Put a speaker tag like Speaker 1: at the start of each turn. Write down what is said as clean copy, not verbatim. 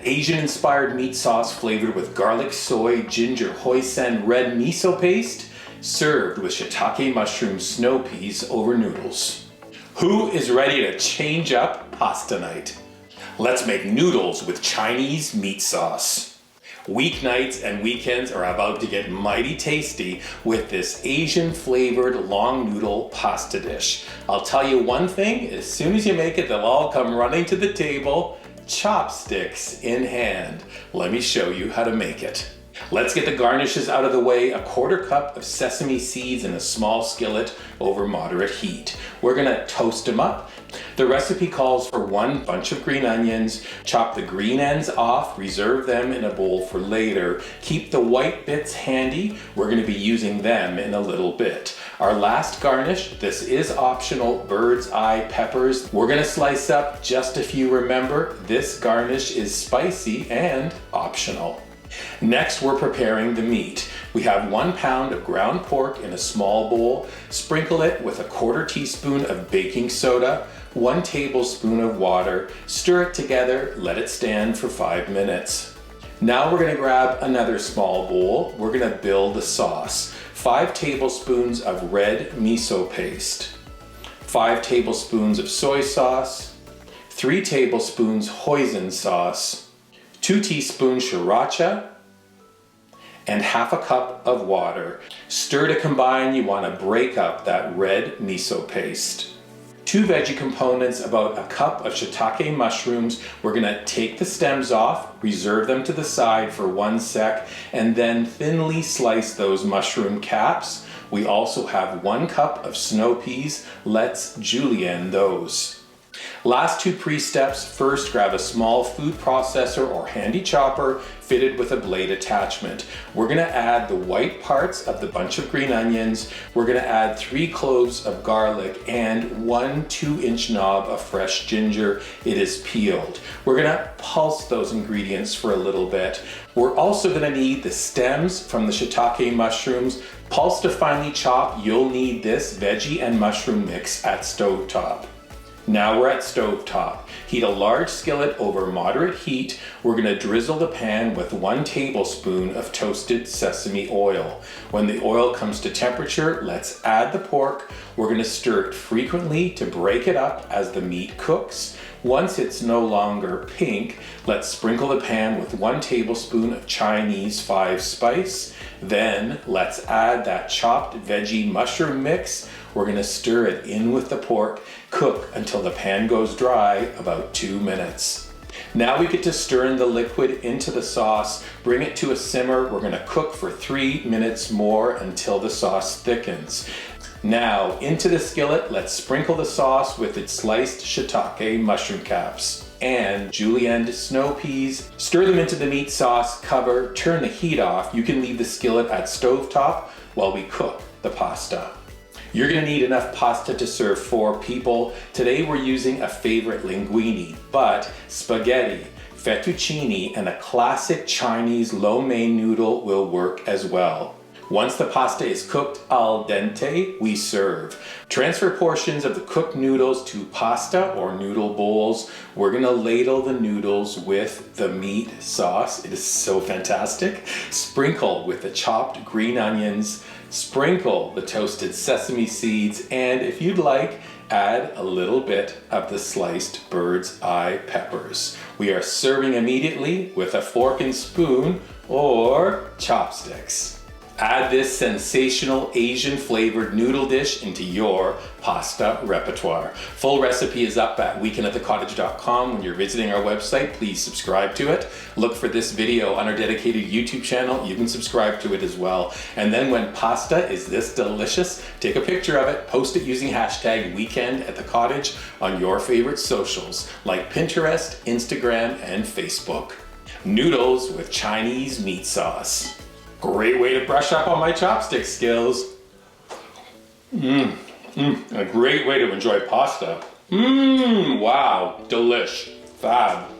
Speaker 1: Asian-inspired meat sauce flavored with garlic, soy, ginger, hoisin, red miso paste, served with shiitake mushroom snow peas over noodles. Who is ready to change up pasta night? Let's make noodles with Chinese meat sauce. Weeknights and weekends are about to get mighty tasty with this Asian flavored long noodle pasta dish. I'll tell you one thing, as soon as you make it, they'll all come running to the table, chopsticks in hand. Let me show you how to make it. Let's get the garnishes out of the way. A quarter cup of sesame seeds in a small skillet over moderate heat. We're gonna toast them up. The recipe calls for 1 bunch of green onions. Chop the green ends off, reserve them in a bowl for later. Keep the white bits handy. We're gonna be using them in a little bit. Our last garnish, this is optional, bird's eye peppers. We're gonna slice up just a few. Remember, this garnish is spicy and optional. Next, we're preparing the meat. We have 1 pound of ground pork in a small bowl. Sprinkle it with a 1/4 teaspoon of baking soda, 1 tablespoon of water. Stir it together, let it stand for 5 minutes. Now we're gonna grab another small bowl. We're gonna build the sauce. 5 tablespoons of red miso paste, 5 tablespoons of soy sauce, 3 tablespoons hoisin sauce, 2 teaspoons sriracha, and 1/2 cup of water. Stir to combine. You want to break up that red miso paste. 2 veggie components, about 1 cup of shiitake mushrooms. We're going to take the stems off, reserve them to the side for 1 sec, and then thinly slice those mushroom caps. We also have 1 cup of snow peas. Let's julienne those. Last 2 pre-steps. First, grab a small food processor or handy chopper fitted with a blade attachment. We're gonna add the white parts of the bunch of green onions. We're gonna add 3 cloves of garlic and 1 2-inch knob of fresh ginger. It is peeled. We're gonna pulse those ingredients for a little bit. We're also gonna need the stems from the shiitake mushrooms. Pulse to finely chop. You'll need this veggie and mushroom mix at stovetop. Now we're at stovetop. Heat a large skillet over moderate heat. We're gonna drizzle the pan with 1 tablespoon of toasted sesame oil. When the oil comes to temperature, let's add the pork. We're gonna stir it frequently to break it up as the meat cooks. Once it's no longer pink, let's sprinkle the pan with 1 tablespoon of Chinese 5 spice. Then let's add that chopped veggie mushroom mix. We're gonna stir it in with the pork. Cook until the pan goes dry, about 2 minutes. Now we get to stir in the liquid into the sauce. Bring it to a simmer. We're gonna cook for 3 minutes more until the sauce thickens. Now into the skillet, let's sprinkle the sauce with its sliced shiitake mushroom caps and julienned snow peas. Stir them into the meat sauce, cover, turn the heat off. You can leave the skillet at stovetop while we cook the pasta. You're gonna need enough pasta to serve 4 people. Today we're using a favorite linguine, but spaghetti, fettuccine, and a classic Chinese lo mein noodle will work as well. Once the pasta is cooked al dente, we serve. Transfer portions of the cooked noodles to pasta or noodle bowls. We're gonna ladle the noodles with the meat sauce. It is so fantastic. Sprinkle with the chopped green onions. Sprinkle the toasted sesame seeds, and if you'd like, add a little bit of the sliced bird's eye peppers. We are serving immediately with a fork and spoon or chopsticks. Add this sensational Asian flavored noodle dish into your pasta repertoire. Full recipe is up at weekendатthecottage.com. When you're visiting our website, please subscribe to it. Look for this video on our dedicated YouTube channel. You can subscribe to it as well. And then when pasta is this delicious, take a picture of it, post it using hashtag weekendатthecottage on your favorite socials like Pinterest, Instagram, and Facebook. Noodles with Chinese meat sauce. Great way to brush up on my chopstick skills. A great way to enjoy pasta. Wow, delish, fab.